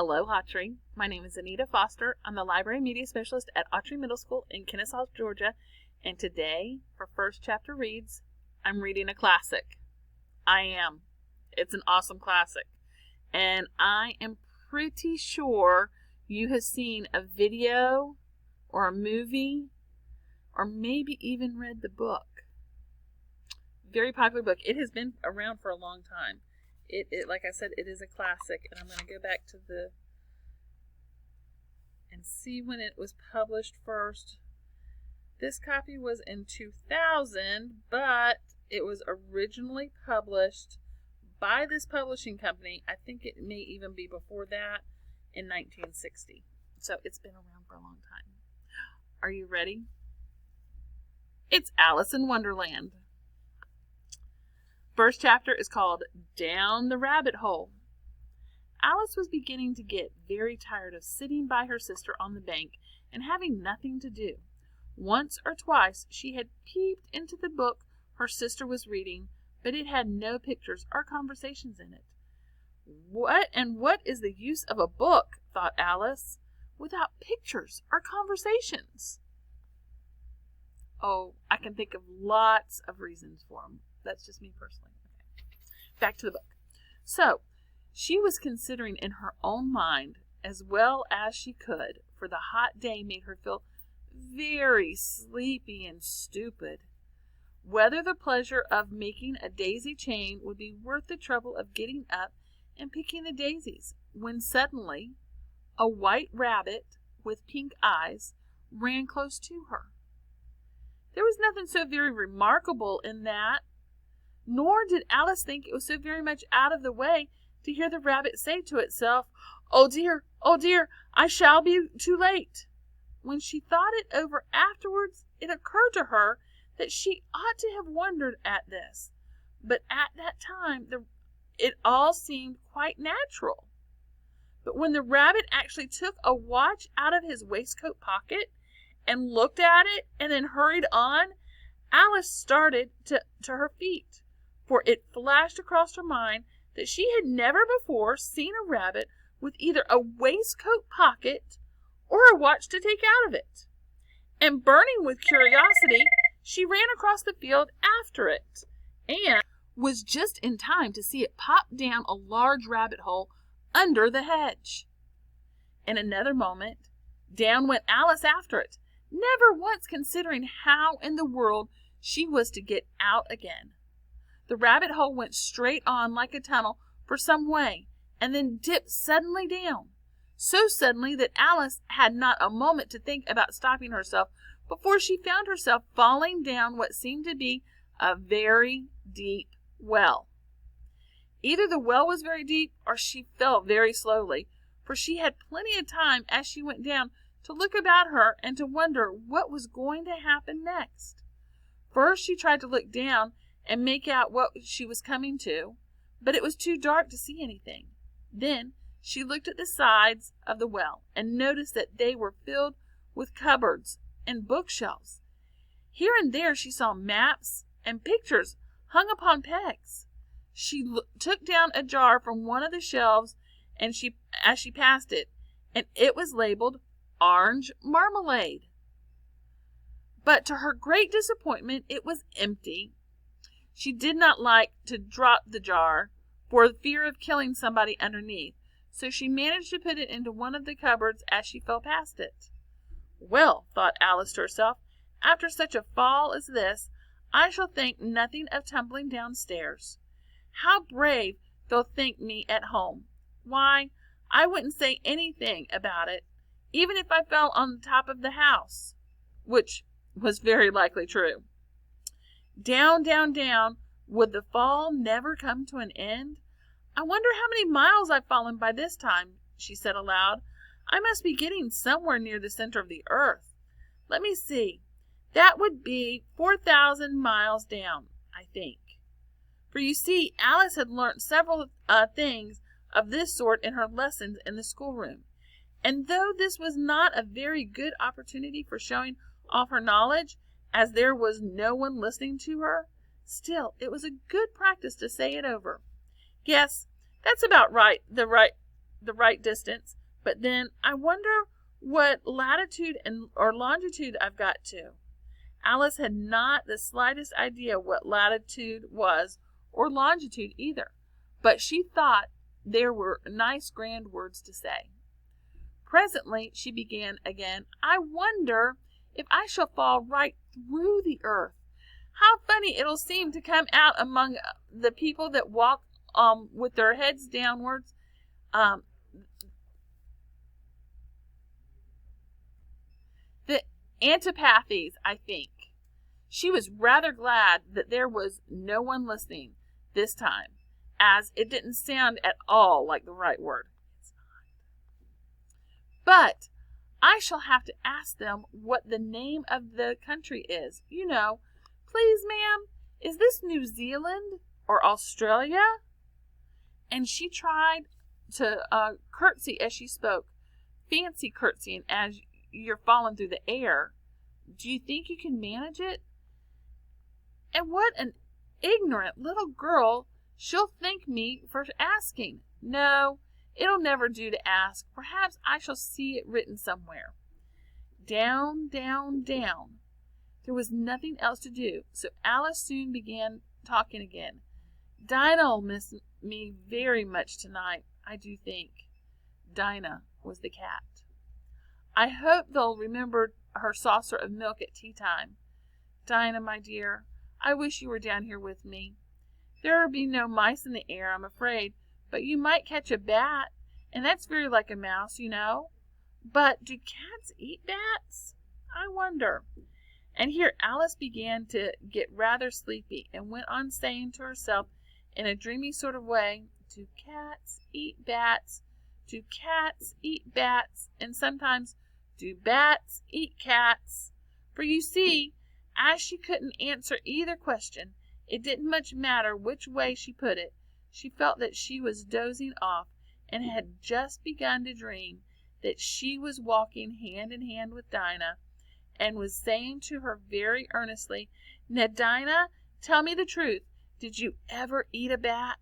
Hello, Autry. My name is Anita Foster. I'm the Library Media Specialist at Autry Middle School in Kennesaw, Georgia. And today, for First Chapter Reads, I'm reading a classic. I am. It's an awesome classic. And I am pretty sure you have seen a video or a movie or maybe even read the book. Very popular book. It has been around for a long time. It like I said, it is a classic, and I'm going to go back to and see when it was published first. This copy was in 2000, but it was originally published by this publishing company. I think it may even be before that, in 1960. So it's been around for a long time. Are you ready? It's Alice in Wonderland. First chapter is called Down the Rabbit Hole. Alice was beginning to get very tired of sitting by her sister on the bank and having nothing to do. Once or twice she had peeped into the book her sister was reading, but it had no pictures or conversations in it. What is the use of a book, thought Alice, without pictures or conversations? Oh, I can think of lots of reasons for them. That's just me personally. Okay. Back to the book. So, she was considering in her own mind, as well as she could, for the hot day made her feel very sleepy and stupid, whether the pleasure of making a daisy chain would be worth the trouble of getting up and picking the daisies, when suddenly a white rabbit with pink eyes ran close to her. There was nothing so very remarkable in that, nor did Alice think it was so very much out of the way to hear the rabbit say to itself, oh dear, I shall be too late." When she thought it over afterwards, it occurred to her that she ought to have wondered at this, but at that time it all seemed quite natural. But when the rabbit actually took a watch out of his waistcoat pocket and looked at it and then hurried on, Alice started to her feet, for it flashed across her mind that she had never before seen a rabbit with either a waistcoat pocket or a watch to take out of it. And burning with curiosity, she ran across the field after it, and was just in time to see it pop down a large rabbit hole under the hedge. In another moment, down went Alice after it, never once considering how in the world she was to get out again. The rabbit hole went straight on like a tunnel for some way, and then dipped suddenly down, so suddenly that Alice had not a moment to think about stopping herself before she found herself falling down what seemed to be a very deep well. Either the well was very deep, or she fell very slowly, for she had plenty of time as she went down to look about her and to wonder what was going to happen next. First she tried to look down and make out what she was coming to, but it was too dark to see anything. Then she looked at the sides of the well and noticed that they were filled with cupboards and bookshelves. Here and there she saw maps and pictures hung upon pegs. She took down a jar from one of the shelves and as she passed it, and it was labeled orange marmalade. But to her great disappointment, it was empty. She did not like to drop the jar for fear of killing somebody underneath, so she managed to put it into one of the cupboards as she fell past it. Well, thought Alice to herself, after such a fall as this, I shall think nothing of tumbling downstairs. How brave they'll think me at home. Why, I wouldn't say anything about it, even if I fell on the top of the house, which was very likely true. Down, down, down, would the fall never come to an end? I wonder how many miles I've fallen by this time, she said aloud. I must be getting somewhere near the center of the earth. Let me see. That would be 4,000 miles down, I think. For you see, Alice had learnt several things of this sort in her lessons in the schoolroom. And though this was not a very good opportunity for showing off her knowledge, as there was no one listening to her, still it was a good practice to say it over. Yes, that's about right, the right distance, but then I wonder what latitude or longitude I've got to. Alice had not the slightest idea what latitude was, or longitude either, but she thought there were nice grand words to say. Presently she began again, I wonder if I shall fall right through the earth. How funny it'll seem to come out among the people that walk with their heads downwards. The antipathies, I think. She was rather glad that there was no one listening this time, as it didn't sound at all like the right word. But I shall have to ask them what the name of the country is. You know, please, ma'am, is this New Zealand or Australia? And she tried to curtsy as she spoke. Fancy curtsying as you're falling through the air. Do you think you can manage it? And what an ignorant little girl she'll think me for asking. No, it'll never do to ask. Perhaps I shall see it written somewhere. Down, down, down. There was nothing else to do, so Alice soon began talking again. Dinah'll miss me very much tonight, I do think. Dinah was the cat. I hope they'll remember her saucer of milk at tea time. Dinah, my dear, I wish you were down here with me. There'll be no mice in the air, I'm afraid, but you might catch a bat, and that's very like a mouse, you know. But do cats eat bats? I wonder. And here Alice began to get rather sleepy, and went on saying to herself in a dreamy sort of way, do cats eat bats? Do cats eat bats? And sometimes, do bats eat cats? For you see, as she couldn't answer either question, it didn't much matter which way she put it. She felt that she was dozing off, and had just begun to dream that she was walking hand in hand with Dinah, and was saying to her very earnestly, Now, Dinah, tell me the truth. Did you ever eat a bat?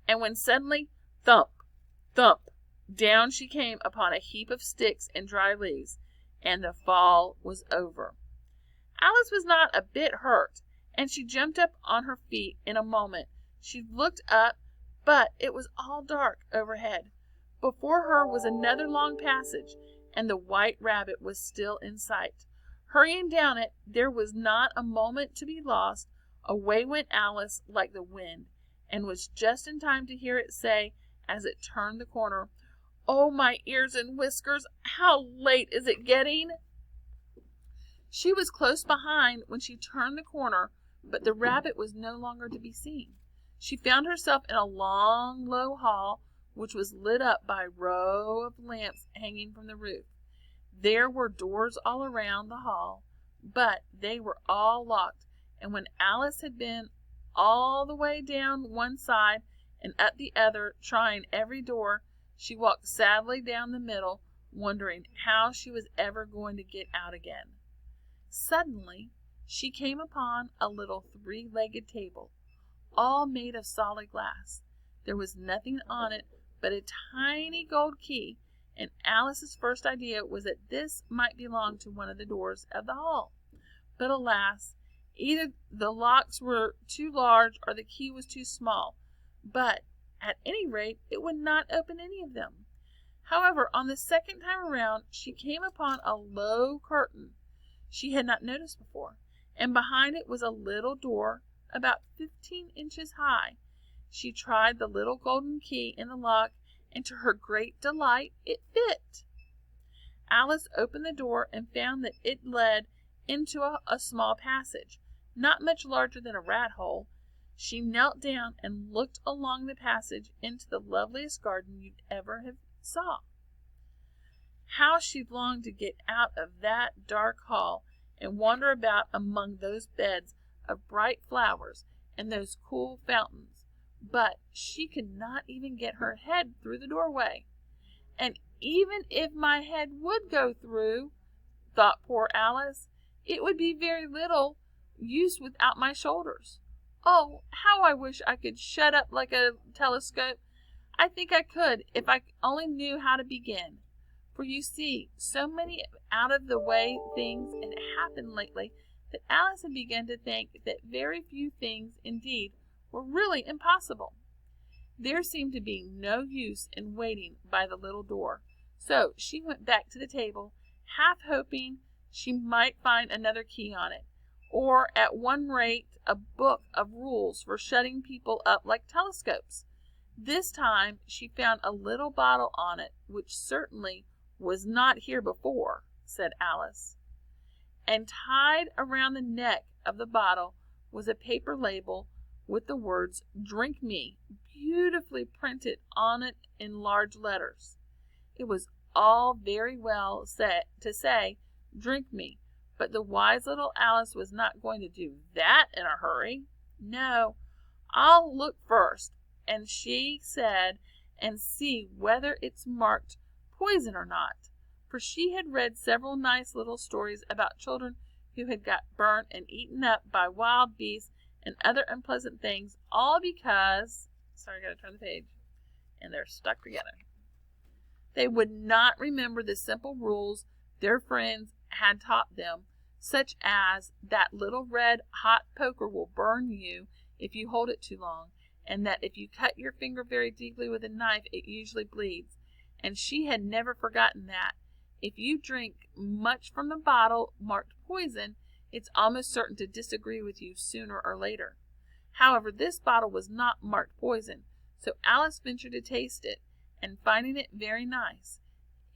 And when suddenly, thump, thump, down she came upon a heap of sticks and dry leaves, and the fall was over. Alice was not a bit hurt, and she jumped up on her feet in a moment. She looked up, but it was all dark overhead. Before her was another long passage, and the white rabbit was still in sight. Hurrying down it, there was not a moment to be lost. Away went Alice like the wind, and was just in time to hear it say, as it turned the corner, Oh, my ears and whiskers, how late is it getting? She was close behind when she turned the corner, but the rabbit was no longer to be seen. She found herself in a long, low hall, which was lit up by a row of lamps hanging from the roof. There were doors all around the hall, but they were all locked, and when Alice had been all the way down one side and up the other, trying every door, she walked sadly down the middle, wondering how she was ever going to get out again. Suddenly she came upon a little three-legged table, all made of solid glass. There was nothing on it but a tiny gold key, and Alice's first idea was that this might belong to one of the doors of the hall. But alas, either the locks were too large or the key was too small, but at any rate it would not open any of them. However, on the second time around she came upon a low curtain she had not noticed before, and behind it was a little door about 15 inches high. She tried the little golden key in the lock, and to her great delight it fit. Alice opened the door and found that it led into a small passage, not much larger than a rat hole. She knelt down and looked along the passage into the loveliest garden you'd ever have saw. How she longed to get out of that dark hall and wander about among those beds of bright flowers and those cool fountains, but she could not even get her head through the doorway. And even if my head would go through, thought poor Alice, it would be very little use without my shoulders. Oh, how I wish I could shut up like a telescope. I think I could if I only knew how to begin. For you see, so many out-of-the-way things had happened lately that Alice had begun to think that very few things indeed were really impossible. There seemed to be no use in waiting by the little door, so she went back to the table, half hoping she might find another key on it, or at one rate a book of rules for shutting people up like telescopes. This time she found a little bottle on it, which certainly was not here before, said Alice. And tied around the neck of the bottle was a paper label with the words "Drink Me" beautifully printed on it in large letters. It was all very well to say, "Drink me," but the wise little Alice was not going to do that in a hurry. "No, I'll look first," and she said, "and see whether it's marked poison or not," for she had read several nice little stories about children who had got burnt and eaten up by wild beasts and other unpleasant things, all because, sorry, I gotta turn the page, and they're stuck together, they would not remember the simple rules their friends had taught them, such as that little red hot poker will burn you if you hold it too long, and that if you cut your finger very deeply with a knife it usually bleeds. And she had never forgotten that if you drink much from the bottle marked poison, it's almost certain to disagree with you sooner or later. However, this bottle was not marked poison, so Alice ventured to taste it, and finding it very nice,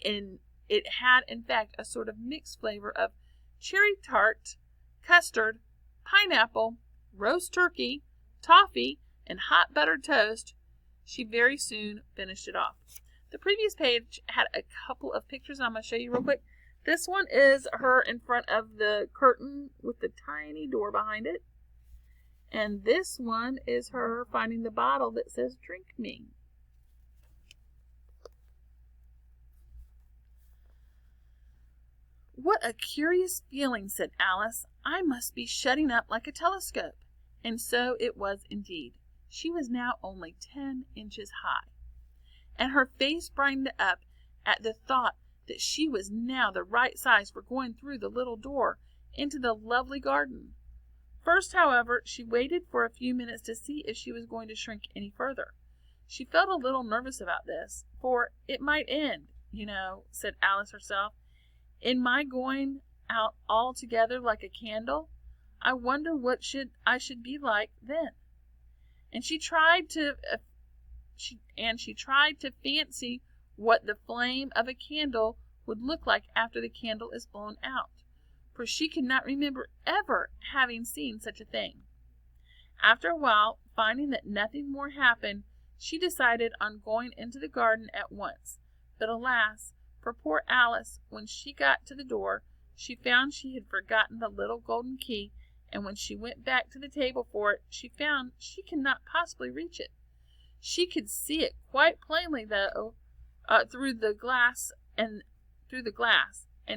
and it had in fact a sort of mixed flavor of cherry tart, custard, pineapple, roast turkey, toffee, and hot buttered toast, she very soon finished it off. The previous page had a couple of pictures I'm going to show you real quick. This one is her in front of the curtain with the tiny door behind it. And this one is her finding the bottle that says "Drink Me." "What a curious feeling," said Alice. "I must be shutting up like a telescope." And so it was indeed. She was now only 10 inches high, and her face brightened up at the thought that she was now the right size for going through the little door into the lovely garden. First, however, she waited for a few minutes to see if she was going to shrink any further. She felt a little nervous about this, for it might end, said Alice herself, in my going out altogether like a candle. I wonder what I should be like then. And she tried to fancy what the flame of a candle would look like after the candle is blown out, for she could not remember ever having seen such a thing. After a while, finding that nothing more happened, she decided on going into the garden at once. But alas, for poor Alice, when she got to the door, she found she had forgotten the little golden key, and when she went back to the table for it, she found she could not possibly reach it. She could see it quite plainly, though, through the glass, and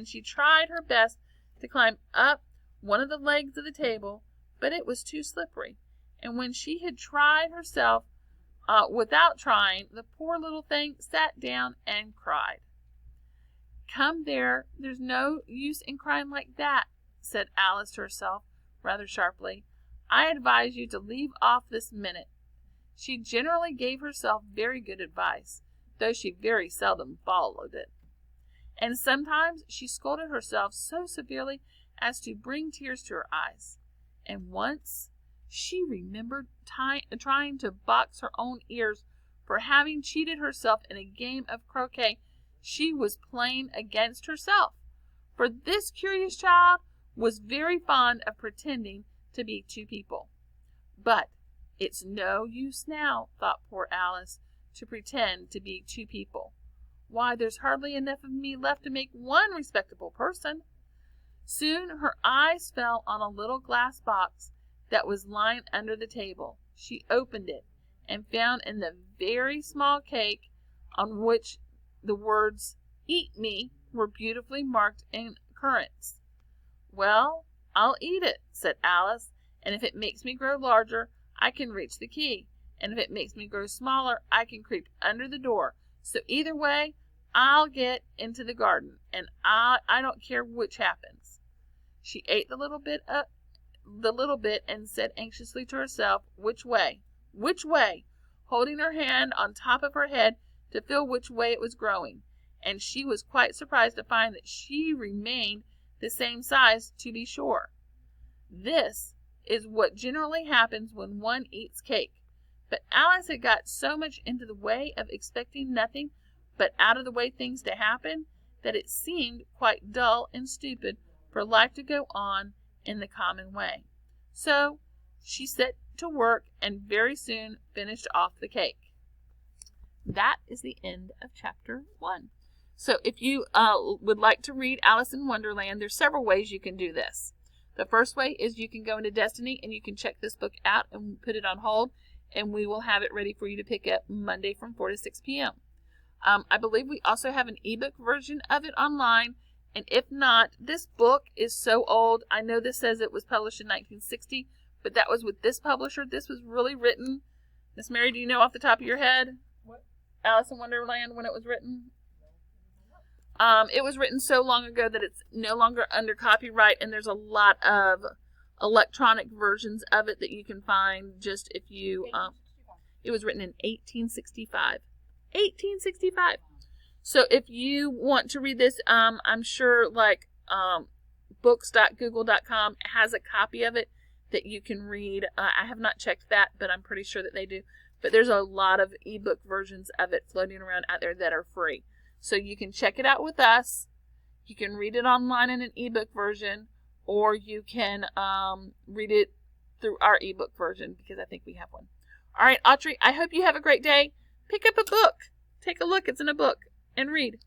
she tried her best to climb up one of the legs of the table, but it was too slippery, and when she had tried herself without trying, the poor little thing sat down and cried. "Come there's no use in crying like that," said Alice to herself, rather sharply. "I advise you to leave off this minute." She generally gave herself very good advice, though she very seldom followed it. And sometimes she scolded herself so severely as to bring tears to her eyes. And once she remembered trying to box her own ears for having cheated herself in a game of croquet she was playing against herself, for this curious child was very fond of pretending to be two people. But it's no use now, thought poor Alice, to pretend to be two people. Why, there's hardly enough of me left to make one respectable person. Soon her eyes fell on a little glass box that was lying under the table. She opened it, and found in the very small cake on which the words "Eat Me" were beautifully marked in currants. "Well, I'll eat it," said Alice, "and if it makes me grow larger, I can reach the key, and if it makes me grow smaller, I can creep under the door. So either way, I'll get into the garden, and I don't care which happens." She ate the little bit and said anxiously to herself, "Which way? Which way?" holding her hand on top of her head to feel which way it was growing. And she was quite surprised to find that she remained the same size, to be sure. This is what generally happens when one eats cake. But Alice had got so much into the way of expecting nothing but out of the way things to happen, that it seemed quite dull and stupid for life to go on in the common way. So she set to work and very soon finished off the cake. That is the end of chapter 1. So if you would like to read Alice in Wonderland, there's several ways you can do this. The first way is you can go into Destiny and you can check this book out and put it on hold, and we will have it ready for you to pick up Monday from 4 to 6 p.m. I believe we also have an ebook version of it online, and if not, this book is so old. I know this says it was published in 1960, but that was with this publisher. This was really written. Miss Mary, do you know off the top of your head? What? Alice in Wonderland, when it was written? It was written so long ago that it's no longer under copyright, and there's a lot of electronic versions of it that you can find just if you, it was written in 1865. 1865. So if you want to read this, I'm sure like books.google.com has a copy of it that you can read. I have not checked that, but I'm pretty sure that they do. But there's a lot of ebook versions of it floating around out there that are free. So you can check it out with us. You can read it online in an ebook version, or you can read it through our ebook version, because I think we have one. All right, Autrey, I hope you have a great day. Pick up a book. Take a look. It's in a book. And read.